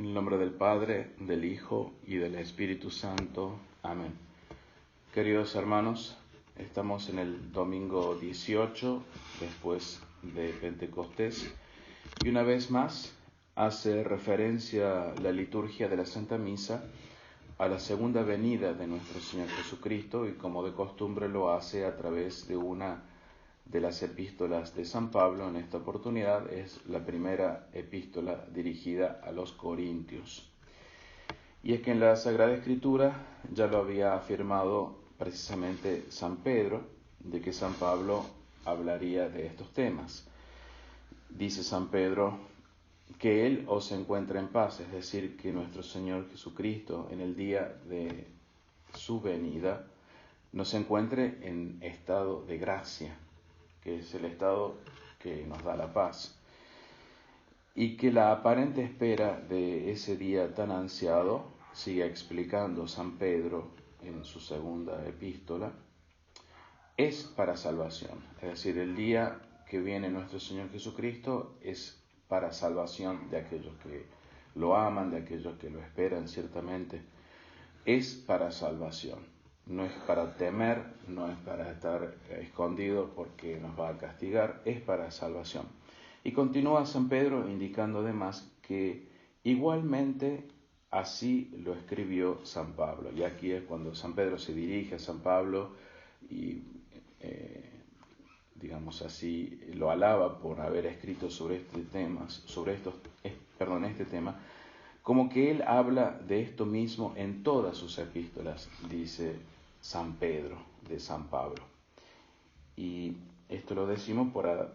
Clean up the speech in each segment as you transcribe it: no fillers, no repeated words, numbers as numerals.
En el nombre del Padre, del Hijo y del Espíritu Santo. Amén. Queridos hermanos, estamos en el domingo 18, después de Pentecostés, y una vez más hace referencia la liturgia de la Santa Misa a la segunda venida de nuestro Señor Jesucristo, y como de costumbre lo hace a través de una de las epístolas de San Pablo. En esta oportunidad es la primera epístola dirigida a los Corintios. Y es que en la Sagrada Escritura ya lo había afirmado precisamente San Pedro, de que San Pablo hablaría de estos temas. Dice San Pedro que Él os encuentra en paz, es decir, que nuestro Señor Jesucristo en el día de su venida nos encuentre en estado de gracia, que es el estado que nos da la paz, y que la aparente espera de ese día tan ansiado, sigue explicando San Pedro en su segunda epístola, es para salvación. Es decir, el día que viene nuestro Señor Jesucristo es para salvación de aquellos que lo aman, de aquellos que lo esperan ciertamente. Es para salvación. No es para temer, no es para estar escondido porque nos va a castigar, es para salvación. Y continúa San Pedro indicando además que igualmente así lo escribió San Pablo. Y aquí es cuando San Pedro se dirige a San Pablo y, digamos así, lo alaba por haber escrito sobre este tema, como que él habla de esto mismo en todas sus epístolas, dice San Pedro de San Pablo. Y esto lo decimos para,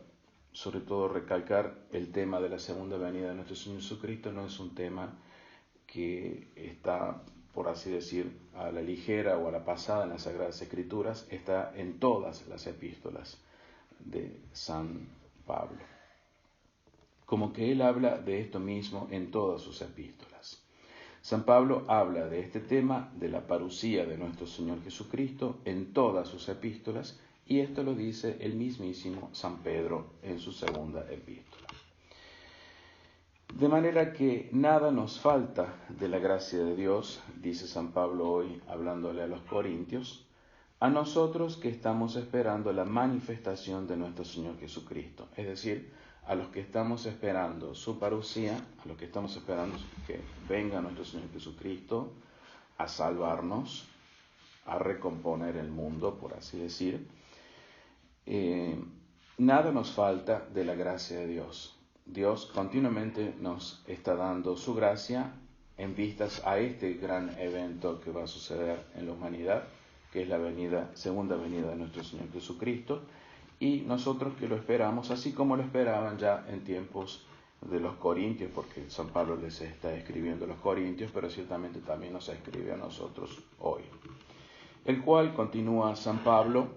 sobre todo, recalcar el tema de la segunda venida de nuestro Señor Jesucristo. No es un tema que está, por así decir, a la ligera o a la pasada en las Sagradas Escrituras, está en todas las epístolas de San Pablo. Como que él habla de esto mismo en todas sus epístolas. San Pablo habla de este tema de la parusía de nuestro Señor Jesucristo en todas sus epístolas, y esto lo dice el mismísimo San Pedro en su segunda epístola. De manera que nada nos falta de la gracia de Dios, dice San Pablo hoy hablándole a los Corintios, a nosotros que estamos esperando la manifestación de nuestro Señor Jesucristo. Es decir, a los que estamos esperando su parusía, a los que estamos esperando que venga nuestro Señor Jesucristo a salvarnos, a recomponer el mundo, por así decir. Nada nos falta de la gracia de Dios. Dios continuamente nos está dando su gracia en vistas a este gran evento que va a suceder en la humanidad, que es la segunda venida de nuestro Señor Jesucristo, y nosotros que lo esperamos, así como lo esperaban ya en tiempos de los Corintios, porque San Pablo les está escribiendo a los Corintios, pero ciertamente también nos escribe a nosotros hoy. El cual, continúa San Pablo,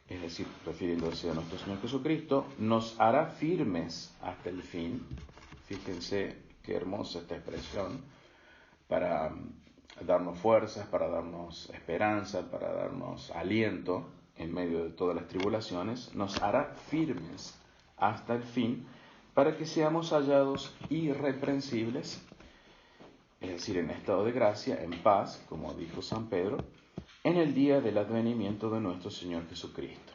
es decir, refiriéndose a nuestro Señor Jesucristo, nos hará firmes hasta el fin. Fíjense qué hermosa esta expresión, para darnos fuerzas, para darnos esperanza, para darnos aliento en medio de todas las tribulaciones. Nos hará firmes hasta el fin, para que seamos hallados irreprensibles, es decir, en estado de gracia, en paz, como dijo San Pedro, en el día del advenimiento de nuestro Señor Jesucristo.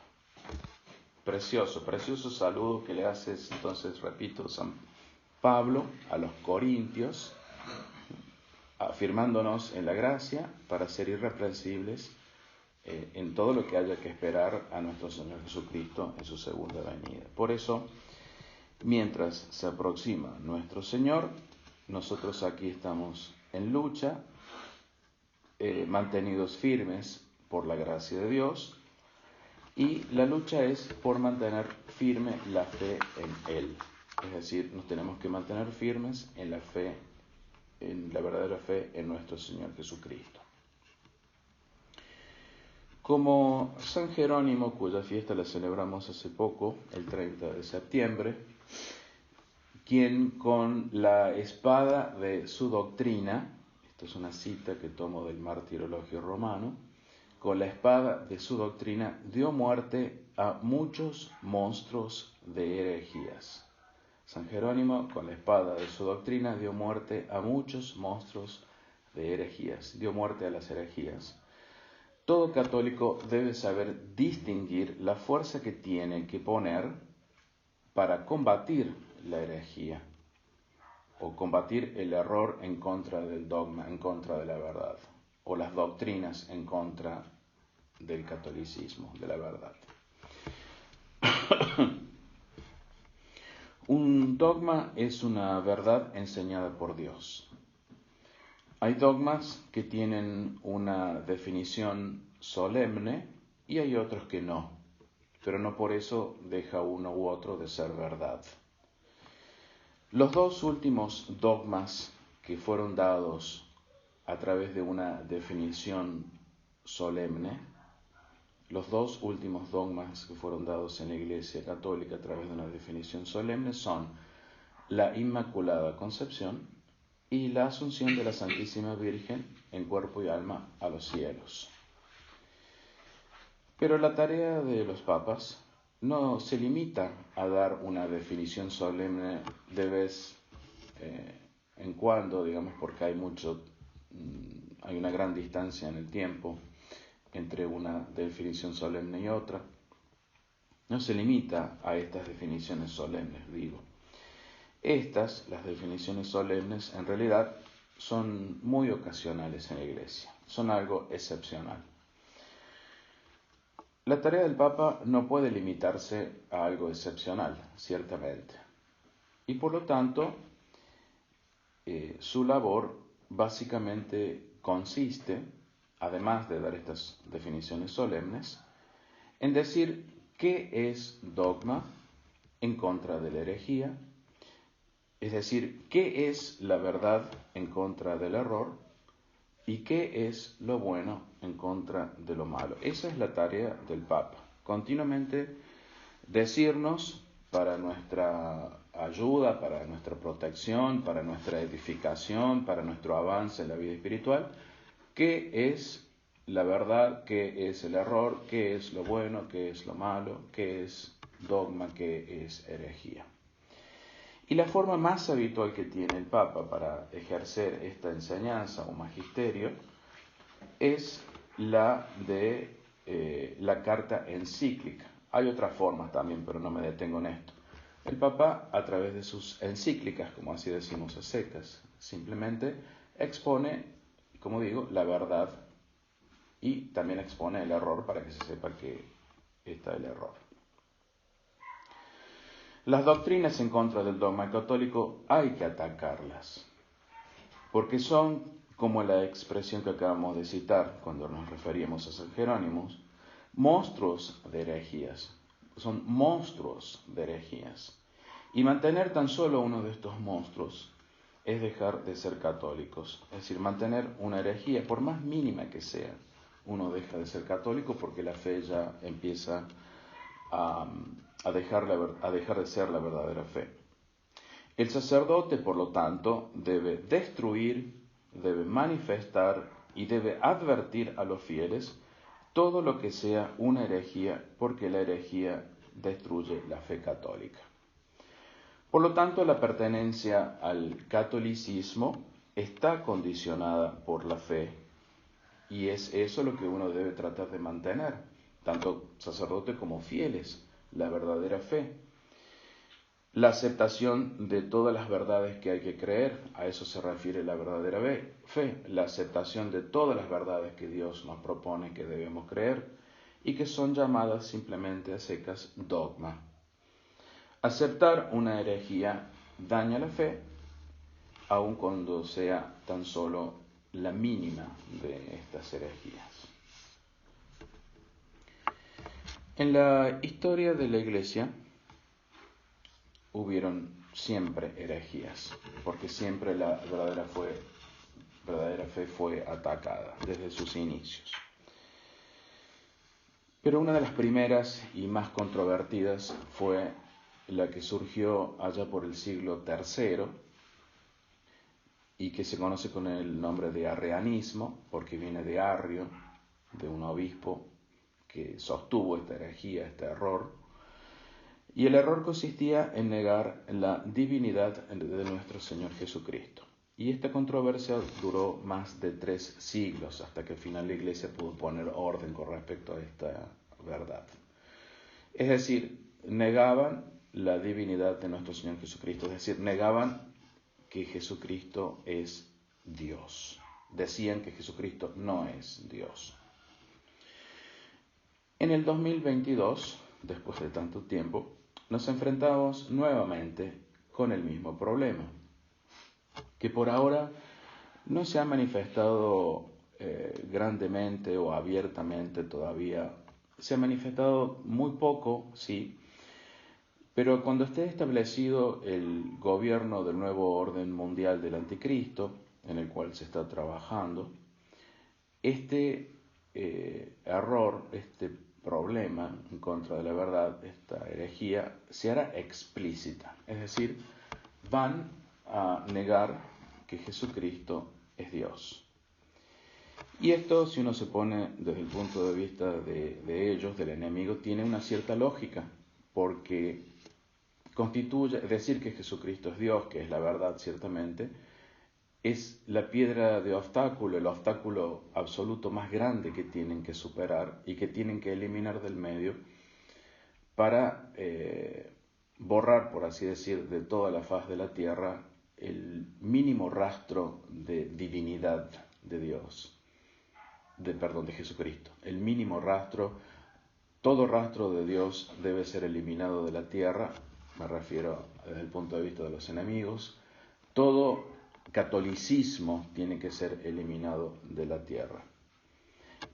Precioso saludo que le hace, entonces, repito, San Pablo a los Corintios, afirmándonos en la gracia para ser irreprensibles en todo lo que haya que esperar a nuestro Señor Jesucristo en su segunda venida. Por eso, mientras se aproxima nuestro Señor, nosotros aquí estamos en lucha, mantenidos firmes por la gracia de Dios, y la lucha es por mantener firme la fe en Él. Es decir, nos tenemos que mantener firmes en la fe, en la verdadera fe en nuestro Señor Jesucristo. Como San Jerónimo, cuya fiesta la celebramos hace poco, el 30 de septiembre, quien con la espada de su doctrina, esto es una cita que tomo del Martirologio Romano, con la espada de su doctrina dio muerte a muchos monstruos de herejías. San Jerónimo, con la espada de su doctrina, dio muerte a muchos monstruos de herejías, dio muerte a las herejías. Todo católico debe saber distinguir la fuerza que tiene que poner para combatir la herejía o combatir el error en contra del dogma, en contra de la verdad, o las doctrinas en contra del catolicismo, de la verdad. Un dogma es una verdad enseñada por Dios. Hay dogmas que tienen una definición solemne y hay otros que no, pero no por eso deja uno u otro de ser verdad. Los dos últimos dogmas que fueron dados a través de una definición solemne, los dos últimos dogmas que fueron dados en la Iglesia Católica a través de una definición solemne son la Inmaculada Concepción y la Asunción de la Santísima Virgen en cuerpo y alma a los cielos. Pero la tarea de los papas no se limita a dar una definición solemne de vez en cuando, digamos, porque hay una gran distancia en el tiempo entre una definición solemne y otra. No se limita a estas definiciones solemnes, digo. Las definiciones solemnes, en realidad son muy ocasionales en la Iglesia, son algo excepcional. La tarea del Papa no puede limitarse a algo excepcional, ciertamente. Y por lo tanto, su labor básicamente consiste, además de dar estas definiciones solemnes, en decir qué es dogma en contra de la herejía, es decir, qué es la verdad en contra del error y qué es lo bueno en contra de lo malo. Esa es la tarea del Papa, continuamente decirnos para nuestra ayuda, para nuestra protección, para nuestra edificación, para nuestro avance en la vida espiritual, qué es la verdad, qué es el error, qué es lo bueno, qué es lo malo, qué es dogma, qué es herejía. Y la forma más habitual que tiene el Papa para ejercer esta enseñanza o magisterio es la de la carta encíclica. Hay otras formas también, pero no me detengo en esto. El Papa, a través de sus encíclicas, como así decimos a secas, simplemente expone, como digo, la verdad y también expone el error para que se sepa que está el error. Las doctrinas en contra del dogma católico hay que atacarlas, porque son, como la expresión que acabamos de citar cuando nos referíamos a San Jerónimo, monstruos de herejías. Son monstruos de herejías. Y mantener tan solo uno de estos monstruos es dejar de ser católicos. Es decir, mantener una herejía, por más mínima que sea, uno deja de ser católico porque la fe ya empieza a dejar de ser la verdadera fe. El sacerdote, por lo tanto, debe destruir, debe manifestar y debe advertir a los fieles todo lo que sea una herejía, porque la herejía destruye la fe católica. Por lo tanto, la pertenencia al catolicismo está condicionada por la fe y es eso lo que uno debe tratar de mantener, tanto sacerdote como fieles, la verdadera fe. La aceptación de todas las verdades que hay que creer, a eso se refiere la verdadera fe, la aceptación de todas las verdades que Dios nos propone que debemos creer y que son llamadas simplemente a secas dogma. Aceptar una herejía daña la fe, aun cuando sea tan solo la mínima de estas herejías. En la historia de la Iglesia hubieron siempre herejías, porque siempre la verdadera fe fue atacada desde sus inicios. Pero una de las primeras y más controvertidas fue la que surgió allá por el siglo III y que se conoce con el nombre de arrianismo, porque viene de Arrio, de un obispo que sostuvo esta herejía, este error. Y el error consistía en negar la divinidad de nuestro Señor Jesucristo. Y esta controversia duró más de 3 siglos, hasta que al final la Iglesia pudo poner orden con respecto a esta verdad. Es decir, negaban la divinidad de nuestro Señor Jesucristo, es decir, negaban que Jesucristo es Dios. Decían que Jesucristo no es Dios. En el 2022, después de tanto tiempo, nos enfrentamos nuevamente con el mismo problema, que por ahora no se ha manifestado grandemente o abiertamente todavía. Se ha manifestado muy poco, sí, pero cuando esté establecido el gobierno del nuevo orden mundial del anticristo, en el cual se está trabajando, este error, este problema en contra de la verdad, esta herejía, se hará explícita. Es decir, van a negar que Jesucristo es Dios. Y esto, si uno se pone desde el punto de vista de ellos, del enemigo, tiene una cierta lógica, porque constituye, decir que Jesucristo es Dios, que es la verdad ciertamente, es la piedra de obstáculo, el obstáculo absoluto más grande que tienen que superar y que tienen que eliminar del medio para borrar, por así decir, de toda la faz de la tierra el mínimo rastro de divinidad de Dios, de Jesucristo. El mínimo rastro, todo rastro de Dios debe ser eliminado de la tierra, me refiero desde el punto de vista de los enemigos. Todo catolicismo tiene que ser eliminado de la tierra.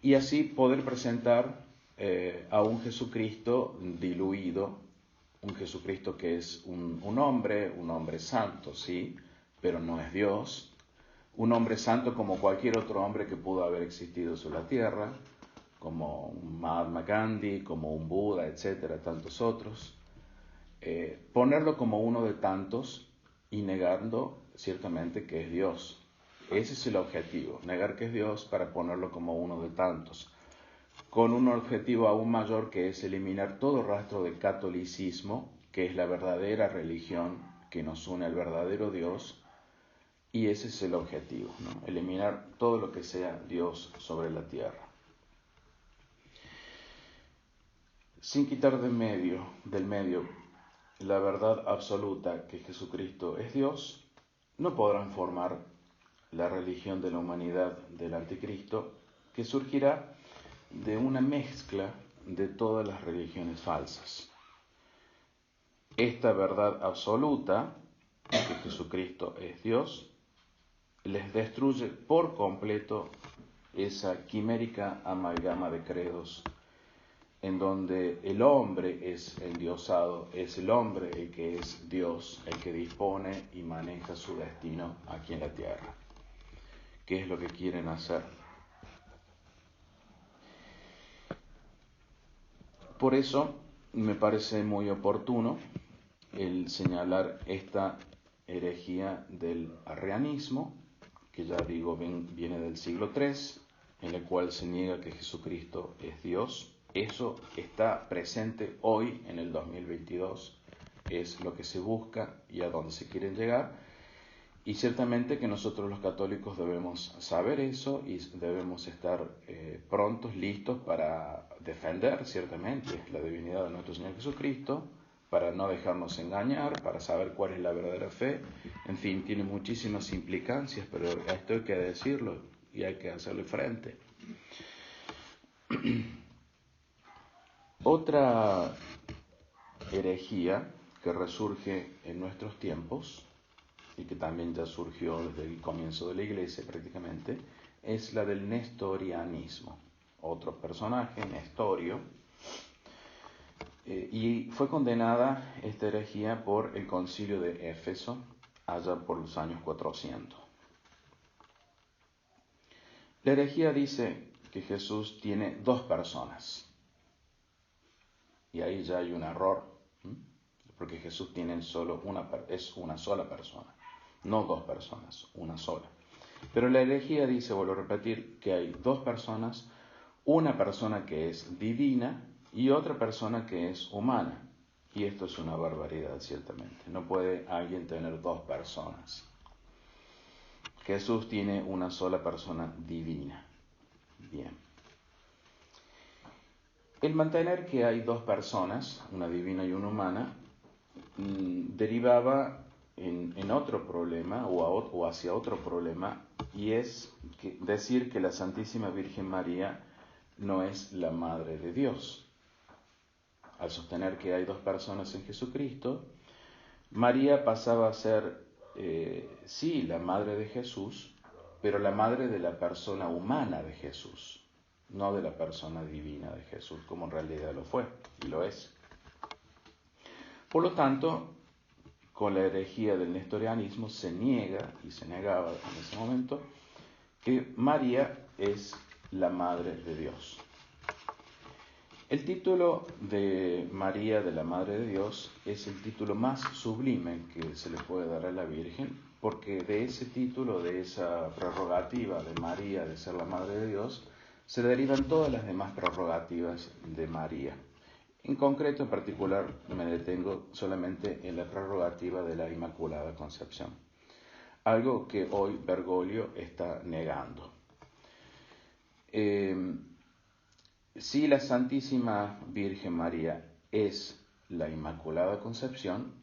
Y así poder presentar a un Jesucristo diluido, un Jesucristo que es un hombre santo, sí, pero no es Dios, un hombre santo como cualquier otro hombre que pudo haber existido sobre la tierra, como un Mahatma Gandhi, como un Buda, etcétera, tantos otros. Ponerlo como uno de tantos y negando ciertamente que es Dios. Ese es el objetivo, negar que es Dios para ponerlo como uno de tantos, con un objetivo aún mayor, que es eliminar todo rastro de catolicismo, que es la verdadera religión que nos une al verdadero Dios, y ese es el objetivo, ¿no? Eliminar todo lo que sea Dios sobre la tierra. Sin quitar del medio la verdad absoluta que Jesucristo es Dios, no podrán formar la religión de la humanidad del anticristo, que surgirá de una mezcla de todas las religiones falsas. Esta verdad absoluta, que Jesucristo es Dios, les destruye por completo esa quimérica amalgama de credos en donde el hombre es endiosado, es el hombre el que es Dios, el que dispone y maneja su destino aquí en la tierra. ¿Qué es lo que quieren hacer? Por eso me parece muy oportuno el señalar esta herejía del arrianismo, que ya digo viene del siglo III, en el cual se niega que Jesucristo es Dios. Eso está presente hoy en el 2022, es lo que se busca y a dónde se quieren llegar. Y ciertamente que nosotros los católicos debemos saber eso y debemos estar prontos, listos para defender ciertamente la divinidad de nuestro Señor Jesucristo, para no dejarnos engañar, para saber cuál es la verdadera fe. En fin, tiene muchísimas implicancias, pero esto hay que decirlo y hay que hacerle frente. Otra herejía que resurge en nuestros tiempos, y que también ya surgió desde el comienzo de la Iglesia prácticamente, es la del nestorianismo. Otro personaje, Nestorio, y fue condenada esta herejía por el concilio de Éfeso allá por los años 400. La herejía dice que Jesús tiene 2 personas, y ahí ya hay un error, porque Jesús tiene es una sola persona, no 2 personas, una sola. Pero la herejía dice, vuelvo a repetir, que hay 2 personas, una persona que es divina y otra persona que es humana. Y esto es una barbaridad, ciertamente. No puede alguien tener dos personas. Jesús tiene una sola persona divina. Bien. El mantener que hay dos personas, una divina y una humana, derivaba en otro problema o hacia otro problema, y es decir que la Santísima Virgen María no es la Madre de Dios. Al sostener que hay dos personas en Jesucristo, María pasaba a ser, sí, la Madre de Jesús, pero la Madre de la persona humana de Jesús, no de la persona divina de Jesús, como en realidad lo fue y lo es. Por lo tanto, con la herejía del nestorianismo se niega, y se negaba en ese momento, que María es la Madre de Dios. El título de María, de la Madre de Dios, es el título más sublime que se le puede dar a la Virgen, porque de ese título, de esa prerrogativa de María de ser la Madre de Dios, se derivan todas las demás prerrogativas de María. En concreto, en particular, me detengo solamente en la prerrogativa de la Inmaculada Concepción, algo que hoy Bergoglio está negando. Si la Santísima Virgen María es la Inmaculada Concepción,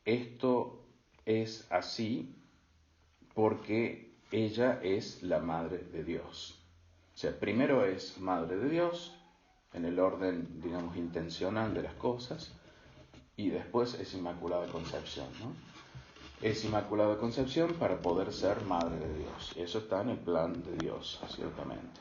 esto es así porque ella es la Madre de Dios. O sea, primero es Madre de Dios, en el orden, digamos, intencional de las cosas, y después es Inmaculada Concepción, ¿no? Es Inmaculada Concepción para poder ser Madre de Dios. Eso está en el plan de Dios, ciertamente.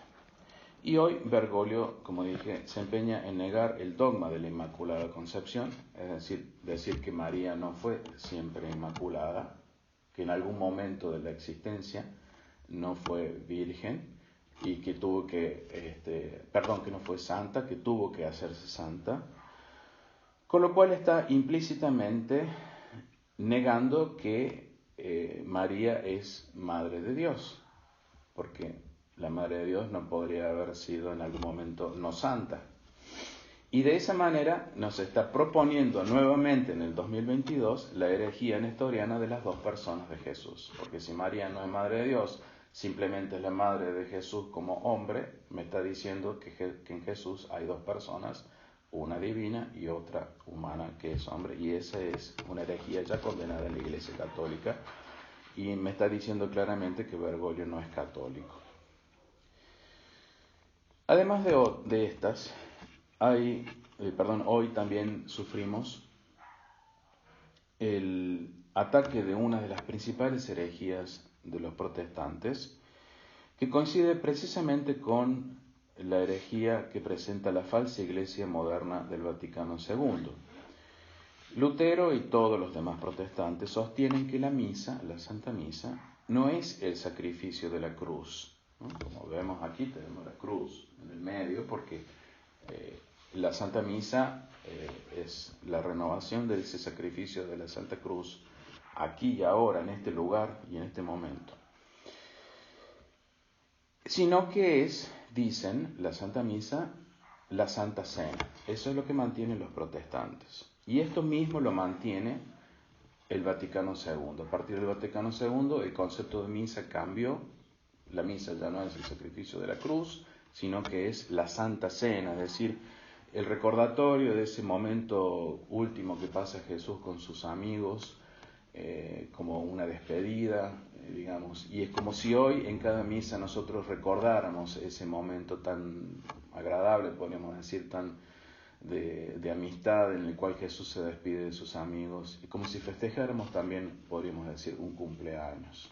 Y hoy Bergoglio, como dije, se empeña en negar el dogma de la Inmaculada Concepción, es decir que María no fue siempre inmaculada, que en algún momento de la existencia no fue virgen y que tuvo que, que no fue santa, que tuvo que hacerse santa, con lo cual está implícitamente negando que María es Madre de Dios, porque la Madre de Dios no podría haber sido en algún momento no santa. Y de esa manera nos está proponiendo nuevamente en el 2022 la herejía nestoriana de las dos personas de Jesús. Porque si María no es Madre de Dios, simplemente es la Madre de Jesús como hombre, me está diciendo que en Jesús hay dos personas, una divina y otra humana que es hombre. Y esa es una herejía ya condenada en la Iglesia Católica. Y me está diciendo claramente que Bergoglio no es católico. Además de estas, hoy también sufrimos el ataque de una de las principales herejías de los protestantes, que coincide precisamente con la herejía que presenta la falsa Iglesia moderna del Vaticano II. Lutero y todos los demás protestantes sostienen que la misa, la Santa Misa, no es el sacrificio de la cruz. Como vemos aquí tenemos la cruz en el medio porque la Santa Misa es la renovación de ese sacrificio de la Santa Cruz aquí y ahora, en este lugar y en este momento. Sino que es, dicen, la Santa Misa, la Santa Cena. Eso es lo que mantienen los protestantes. Y esto mismo lo mantiene el Vaticano II. A partir del Vaticano II el concepto de misa cambió. La misa ya no es el sacrificio de la cruz, sino que es la Santa Cena, es decir, el recordatorio de ese momento último que pasa Jesús con sus amigos, como una despedida, digamos, y es como si hoy en cada misa nosotros recordáramos ese momento tan agradable, podríamos decir, tan de amistad en el cual Jesús se despide de sus amigos, y como si festejáramos también, podríamos decir, un cumpleaños.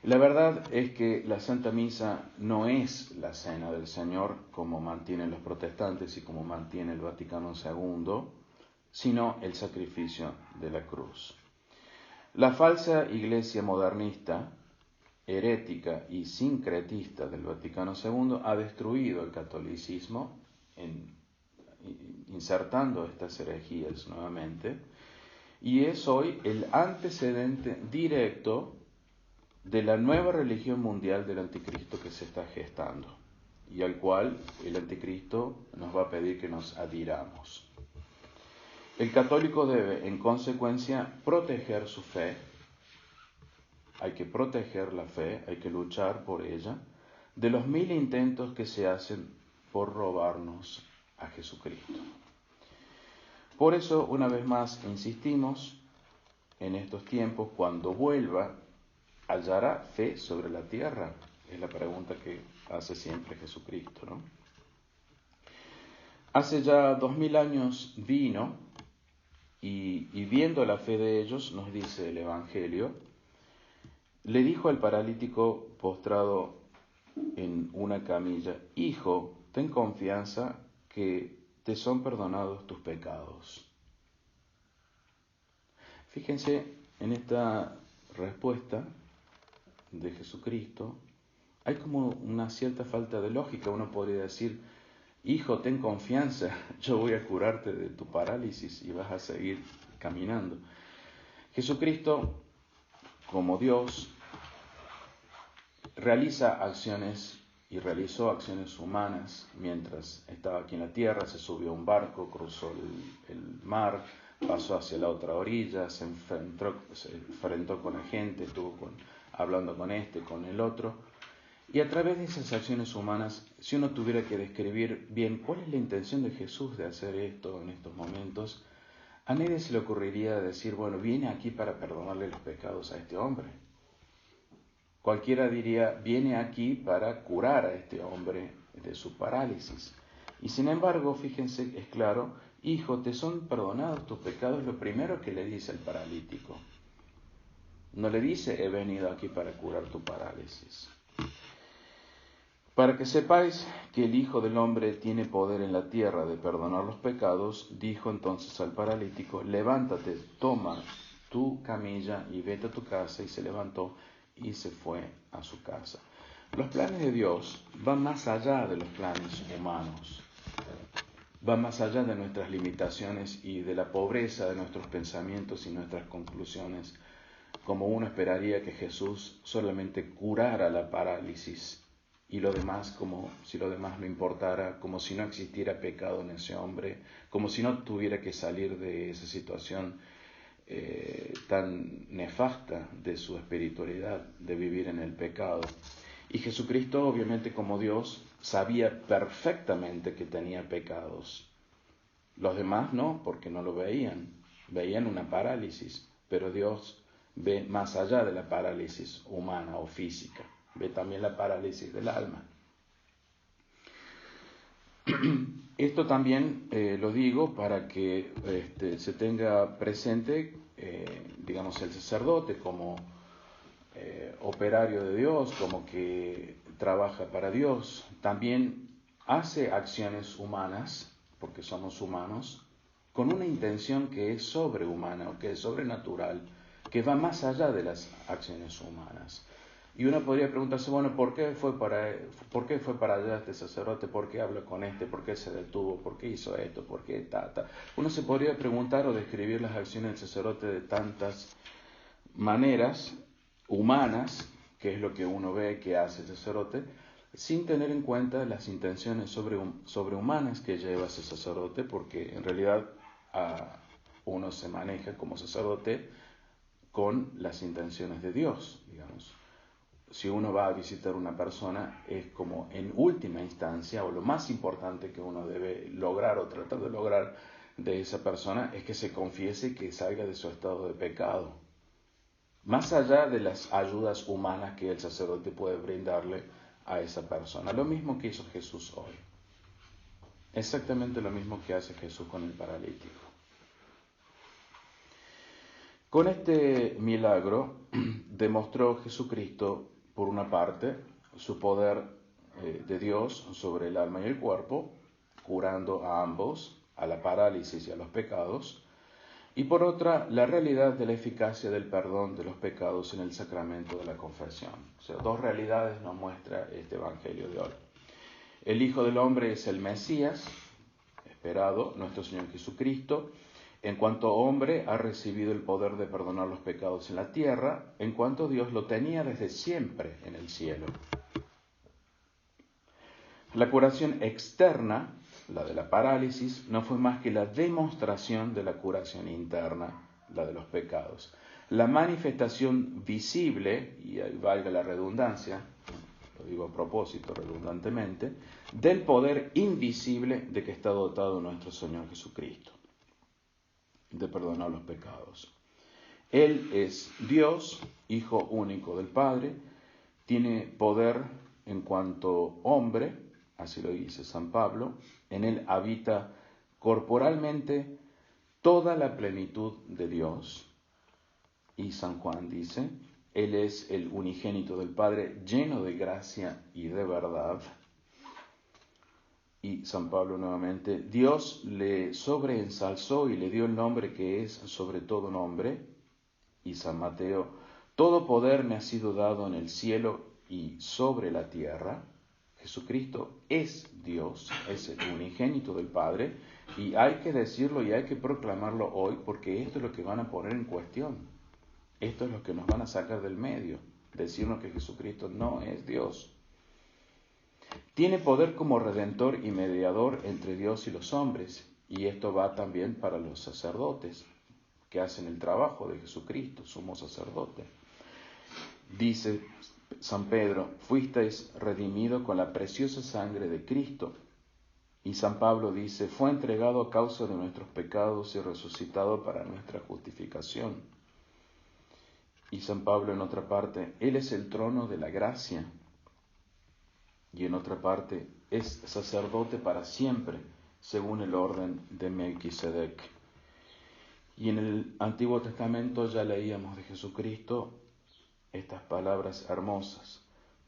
La verdad es que la Santa Misa no es la Cena del Señor, como mantienen los protestantes y como mantiene el Vaticano II, sino el sacrificio de la cruz. La falsa Iglesia modernista, herética y sincretista del Vaticano II ha destruido el catolicismo, insertando estas herejías nuevamente, y es hoy el antecedente directo de la nueva religión mundial del anticristo que se está gestando y al cual el anticristo nos va a pedir que nos adhiramos. El católico debe, en consecuencia, proteger su fe. Hay que proteger la fe, hay que luchar por ella, de los 1000 intentos que se hacen por robarnos a Jesucristo. Por eso, una vez más, insistimos, en estos tiempos, cuando vuelva, ¿hallará fe sobre la tierra? Es la pregunta que hace siempre Jesucristo, ¿no? Hace ya 2000 años vino y viendo la fe de ellos, nos dice el Evangelio, le dijo al paralítico postrado en una camilla: Hijo, ten confianza que te son perdonados tus pecados. Fíjense en esta respuesta de Jesucristo, hay como una cierta falta de lógica. Uno podría decir: Hijo, ten confianza, yo voy a curarte de tu parálisis y vas a seguir caminando. Jesucristo, como Dios, realiza acciones y realizó acciones humanas mientras estaba aquí en la tierra. Se subió a un barco, cruzó el mar, pasó hacia la otra orilla, se enfrentó con la gente, estuvo hablando con este, con el otro. Y a través de esas acciones humanas, si uno tuviera que describir bien cuál es la intención de Jesús de hacer esto en estos momentos, a nadie se le ocurriría decir: bueno, viene aquí para perdonarle los pecados a este hombre. Cualquiera diría: viene aquí para curar a este hombre de su parálisis. Y sin embargo, fíjense, es claro: Hijo, te son perdonados tus pecados, lo primero que le dice al paralítico. No le dice: he venido aquí para curar tu parálisis. Para que sepáis que el Hijo del Hombre tiene poder en la tierra de perdonar los pecados, dijo entonces al paralítico: levántate, toma tu camilla y vete a tu casa. Y se levantó y se fue a su casa. Los planes de Dios van más allá de los planes humanos, van más allá de nuestras limitaciones y de la pobreza de nuestros pensamientos y nuestras conclusiones, como uno esperaría que Jesús solamente curara la parálisis y lo demás como si lo demás no importara, como si no existiera pecado en ese hombre, como si no tuviera que salir de esa situación tan nefasta de su espiritualidad, de vivir en el pecado. Y Jesucristo, obviamente como Dios, sabía perfectamente que tenía pecados. Los demás no, porque no lo veían una parálisis, pero Dios ve más allá de la parálisis humana o física, ve también la parálisis del alma. Esto también lo digo para que se tenga presente, digamos, el sacerdote como operario de Dios, como que trabaja para Dios. También hace acciones humanas, porque somos humanos, con una intención que es sobrehumana o que es sobrenatural, que va más allá de las acciones humanas. Y uno podría preguntarse: bueno, ¿por qué fue para allá este sacerdote? ¿Por qué habló con este? ¿Por qué se detuvo? ¿Por qué hizo esto? ¿Por qué ta? Uno se podría preguntar o describir las acciones del sacerdote de tantas maneras humanas, que es lo que uno ve que hace el sacerdote, sin tener en cuenta las intenciones sobrehumanas que lleva ese sacerdote, porque en realidad uno se maneja como sacerdote con las intenciones de Dios, digamos. Si uno va a visitar una persona, es como en última instancia, o lo más importante que uno debe lograr o tratar de lograr de esa persona, es que se confiese y que salga de su estado de pecado. Más allá de las ayudas humanas que el sacerdote puede brindarle a esa persona. Lo mismo que hizo Jesús hoy. Exactamente lo mismo que hace Jesús con el paralítico. Con este milagro demostró Jesucristo, por una parte, su poder de Dios sobre el alma y el cuerpo, curando a ambos, a la parálisis y a los pecados, y por otra, la realidad de la eficacia del perdón de los pecados en el sacramento de la confesión. O sea, dos realidades nos muestra este Evangelio de hoy. El Hijo del Hombre es el Mesías, esperado, nuestro Señor Jesucristo. En cuanto hombre, ha recibido el poder de perdonar los pecados en la tierra, en cuanto Dios lo tenía desde siempre en el cielo. La curación externa la de la parálisis, no fue más que la demostración de la curación interna, la de los pecados. La manifestación visible, y ahí valga la redundancia, lo digo a propósito, redundantemente, del poder invisible de que está dotado nuestro Señor Jesucristo, de perdonar los pecados. Él es Dios, Hijo único del Padre, tiene poder en cuanto hombre, así lo dice San Pablo, en él habita corporalmente toda la plenitud de Dios. Y San Juan dice, Él es el unigénito del Padre, lleno de gracia y de verdad. Y San Pablo nuevamente, Dios le sobreensalzó y le dio el nombre que es sobre todo nombre. Y San Mateo, todo poder me ha sido dado en el cielo y sobre la tierra. Jesucristo es Dios, es el unigénito del Padre, y hay que decirlo y hay que proclamarlo hoy, porque esto es lo que van a poner en cuestión. Esto es lo que nos van a sacar del medio, decirnos que Jesucristo no es Dios. Tiene poder como redentor y mediador entre Dios y los hombres, y esto va también para los sacerdotes, que hacen el trabajo de Jesucristo, sumo sacerdote. Dice San Pedro, fuisteis redimidos con la preciosa sangre de Cristo. Y San Pablo dice, fue entregado a causa de nuestros pecados y resucitado para nuestra justificación. Y San Pablo en otra parte, Él es el trono de la gracia. Y en otra parte, es sacerdote para siempre, según el orden de Melquisedec. Y en el Antiguo Testamento ya leíamos de Jesucristo estas palabras hermosas.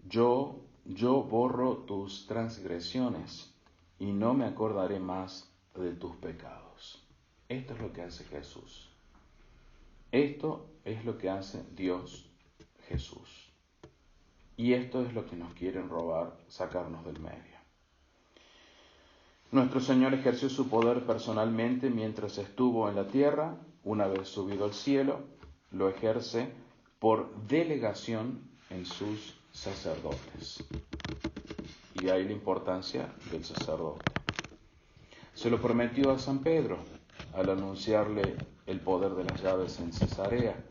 Yo borro tus transgresiones y no me acordaré más de tus pecados. Esto es lo que hace Jesús. Esto es lo que hace Dios, Jesús. Y esto es lo que nos quieren robar, sacarnos del medio. Nuestro Señor ejerció su poder personalmente mientras estuvo en la tierra. Una vez subido al cielo, lo ejerce por delegación en sus sacerdotes. Y ahí la importancia del sacerdote. Se lo prometió a San Pedro al anunciarle el poder de las llaves en Cesarea.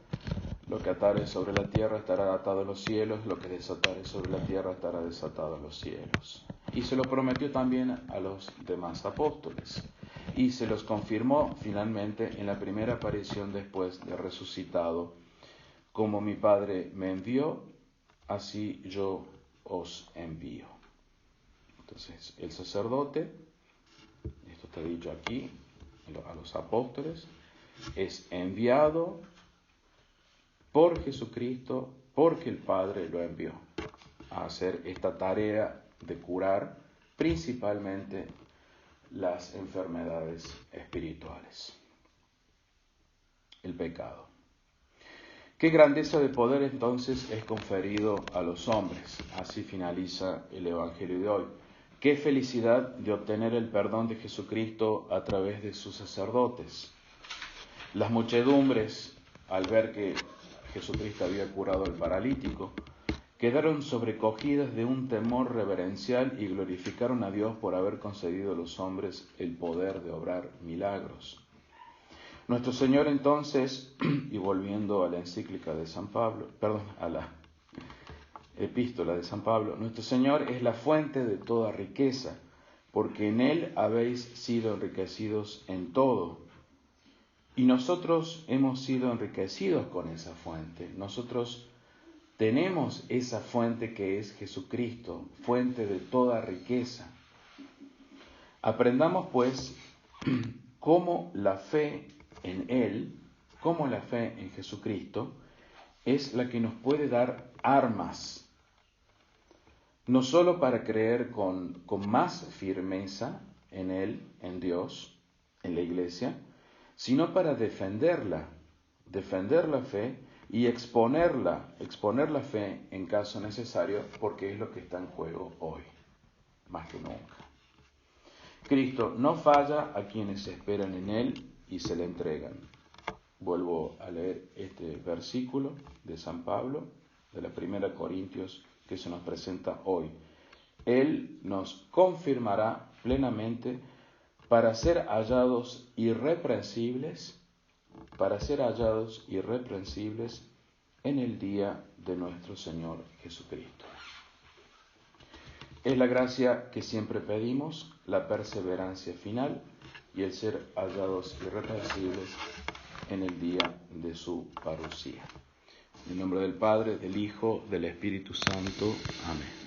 Lo que atares sobre la tierra estará atado en los cielos, lo que desatares sobre la tierra estará desatado en los cielos. Y se lo prometió también a los demás apóstoles. Y se los confirmó finalmente en la primera aparición después de resucitado. Como mi Padre me envió, así yo os envío. Entonces, el sacerdote, esto está dicho aquí, a los apóstoles, es enviado por Jesucristo, porque el Padre lo envió a hacer esta tarea de curar principalmente las enfermedades espirituales, el pecado. ¿Qué grandeza de poder entonces es conferido a los hombres? Así finaliza el Evangelio de hoy. Qué felicidad de obtener el perdón de Jesucristo a través de sus sacerdotes. Las muchedumbres, al ver que Jesucristo había curado al paralítico, quedaron sobrecogidas de un temor reverencial y glorificaron a Dios por haber concedido a los hombres el poder de obrar milagros. Nuestro Señor entonces, y volviendo a la encíclica de San Pablo, a la epístola de San Pablo, nuestro Señor es la fuente de toda riqueza, porque en Él habéis sido enriquecidos en todo. Y nosotros hemos sido enriquecidos con esa fuente. Nosotros tenemos esa fuente que es Jesucristo, fuente de toda riqueza. Aprendamos pues cómo la fe en Él, cómo la fe en Jesucristo es la que nos puede dar armas, no solo para creer con más firmeza en Él, en Dios, en la Iglesia, sino para defender la fe y exponer la fe en caso necesario, porque es lo que está en juego hoy, más que nunca. Cristo no falla a quienes esperan en Él y se le entregan. Vuelvo a leer este versículo de San Pablo, de la 1 Corintios, que se nos presenta hoy. Él nos confirmará plenamente para ser hallados irreprensibles, en el día de nuestro Señor Jesucristo. Es la gracia que siempre pedimos, la perseverancia final y el ser hallados irreprensibles en el día de su parucía. En el nombre del Padre, del Hijo, del Espíritu Santo. Amén.